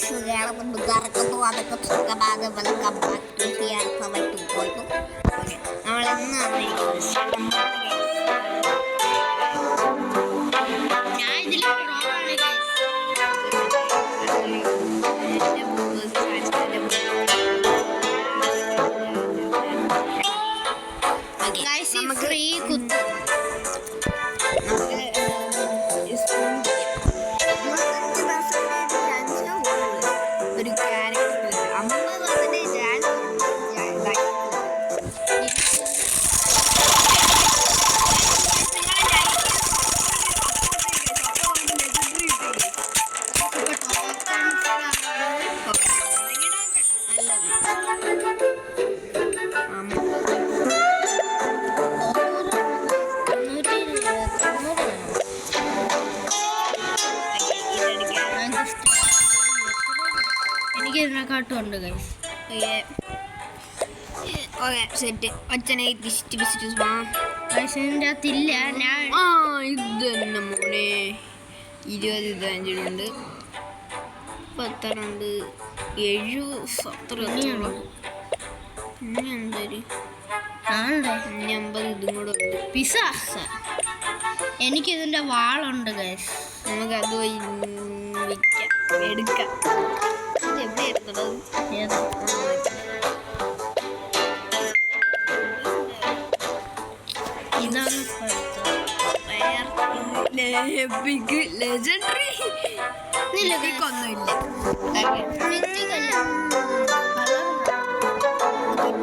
Guys കേരളത്തിൽ കറക്കുന്നു അതൊക്കെ സുഖമാകും. Welcome back to here power 2.0. നമ്മൾ ഇന്ന് ഞാൻ ഇതിൽ നമുക്ക് ഫ്രീ കുത്ത് ഒരു ക്യാരക്ടർ 50% എനിക്ക് ഇതിനെക്കാട്ടും ഗൈസ്. ഓക്കെ സെറ്റ് അച്ഛനെ ഇതിൻ്റെ അകത്തില്ല. ഞാൻ ഇത് തന്നെ മോനെ 20 ഇതാഞ്ചിടുണ്ട് 10 7 70 ഇനി എന്തൊരു 50 ഇതും കൂടെ ഉണ്ട്. പിസ എനിക്കിതിൻ്റെ വാളുണ്ട് ഗൈസ്. നമുക്ക് അത് വിൽക്കാം എടുക്കാം. ഇതാണ് ലെജൻഡറി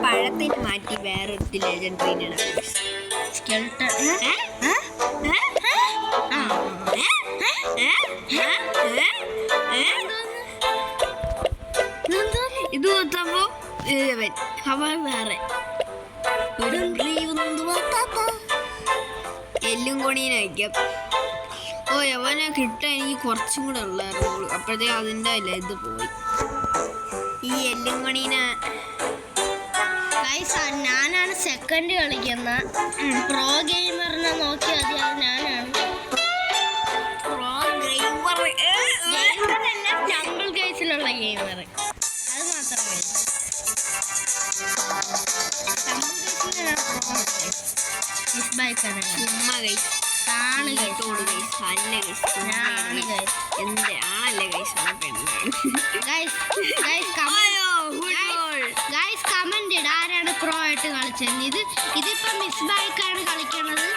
പഴത്തിന് മാറ്റി വേറൊരു ലെജൻഡറിനാണ്. ഇത് കൊടുത്തപ്പോ വേറെ എല്ലും കൊണീനെ വയ്ക്കാം. ഓ യവനെ കിട്ടാൻ എനിക്ക് കുറച്ചും കൂടെ ഉള്ളായിരുന്നു. അപ്പോഴത്തേക്ക് അതിൻ്റെ അല്ല ഇത് പോയി. ഈ എല്ലും കൊണീനെ ഞാനാണ് സെക്കൻഡ് കളിക്കുന്ന പ്രോ ഗെയിമറിനെ നോക്കിയാൽ മതി. അത് ഞാനാണ് പ്രോ ഗെയിമർ. ജംഗിൾ കേസിലുള്ള ഗെയിമർ അത് മാത്രമേ. ആരാണ് പ്രോ ആയിട്ട് കളിച്ചത്? ഇതിപ്പോ മിസ് ബൈക്കാണ് കളിക്കണത്.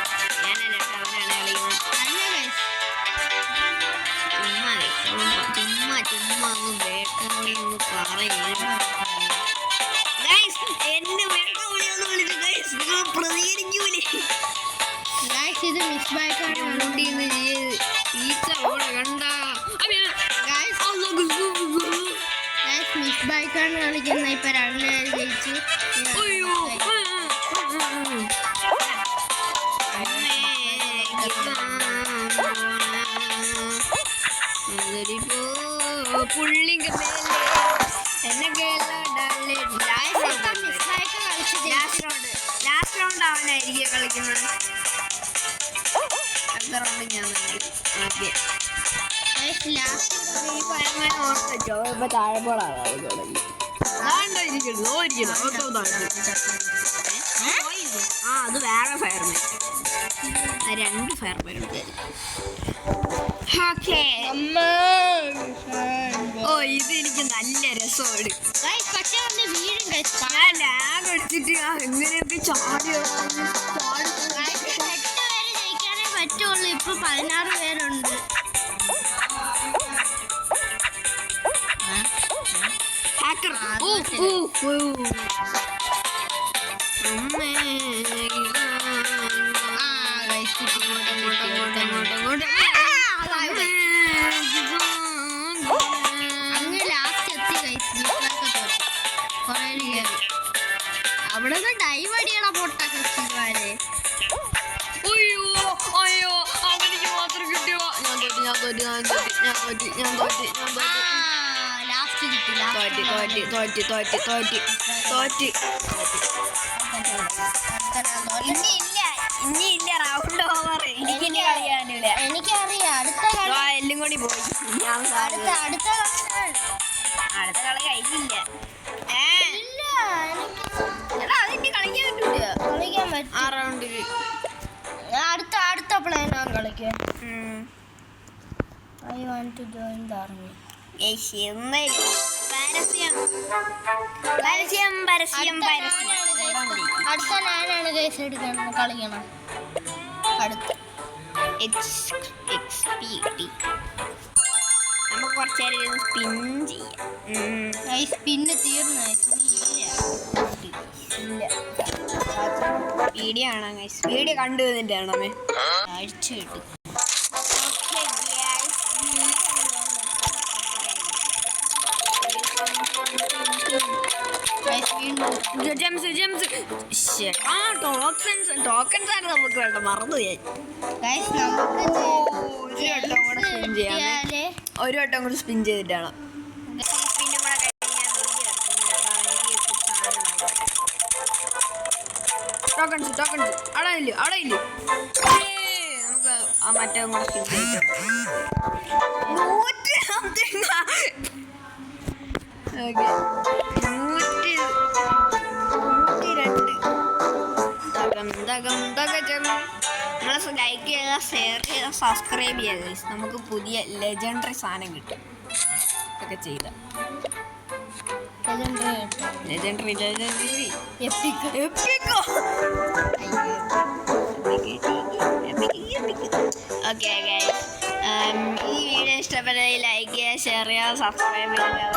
ചുമ്മാ ഒന്ന് വേട്ടോളി ഒന്ന് പറയുന്നു. എന്നെ വേട്ടോളിയൊന്ന് വിളിച്ചു ഗൈസ്. നിങ്ങൾ പ്രതികരിക്കൂലേ ഗൈസ്? ഇത് മിസ് ബൈക്കാണ് വണ്ടിന്ന് ഈച്ച ഓടെ കണ്ട മിസ് ബൈക്കാണ് കളിക്കുന്ന. ഇപ്പൊ 2 പേര് ജയിച്ചു. പുള്ളിങ്ക ലാസ്റ്റ് റൗണ്ട് അവനായിരിക്കും കളിക്കുന്നത്. അടുത്ത റൗണ്ട് ഞാൻ അത് വേറെ ഫയർമാൻ. 2 ഫയർമാനുണ്ട്. ഓ ഇത് എനിക്ക് നല്ല രസമാണ്. പക്ഷെ ലാഗടിച്ചിട്ട് എങ്ങനെയൊക്കെ ജയിക്കാനേ പറ്റുള്ളൂ. ഇപ്പൊ 16 പേരുണ്ട്. അവിടെ ഡൈവ് അടിയണ പൊട്ടൊക്കെ. അയ്യോ അവനിക്ക് മാത്രം കിട്ടിയോ? ലാസ്റ്റ് കിട്ടില്ല. ഇനിയില്ല റൗണ്ട് ഓവർ. എനിക്കറിയാം. അടുത്ത എല്ലും കൂടി പോയി. അടുത്ത അടുത്ത കളി കഴിഞ്ഞില്ല. ഇല്ല എടാ അതിന്റെ കളിക്കാൻ പറ്റൂല. കളിക്കാൻ പറ്റും. ആ റൗണ്ടില് അടുത്ത പ്ലാൻ കളിക്കാൻ. I want to join the army. അടുത്ത ഞാനാണ് കേസ് എടുക്കണം കളിക്കണം. അടുത്ത നമുക്ക് കുറച്ച് നേരം സ്പിൻ ചെയ്യാം. സ്പിന്ന് തീർന്നു. ഇല്ല വീഡിയോ ആണോ വീഡിയോ കണ്ടു വന്നിട്ടാണോ അഴിച്ചു കിട്ടും. ടോക്കൺസ് ആണ് നമുക്ക് വേണ്ട. മറന്നു ഒരു വട്ടം കൂടെ സ്പിൻ ചെയ്തിട്ടാണ്. ടോക്കൺസ് അവിടെ ഇല്ല നമുക്ക് ആ മറ്റേ കൂടെ സ്പിൻ ചെയ്തിട്ട് 102 നിങ്ങൾ ലൈക്ക് ചെയ്യുക, ഷെയർ ചെയ്യുക, സബ്സ്ക്രൈബ് ചെയ്യുക. നമുക്ക് പുതിയ ലെജൻഡറി സാധനം കിട്ടും ഇതൊക്കെ ചെയ്ത. ലെജൻഡറി ഓക്കെ ഗൈസ്, ഈ വീഡിയോ ഇഷ്ടപ്പെട്ട ലൈക്ക് ചെയ്യുക, ഷെയർ ചെയ്യുക, സബ്സ്ക്രൈബ് ചെയ്യുക.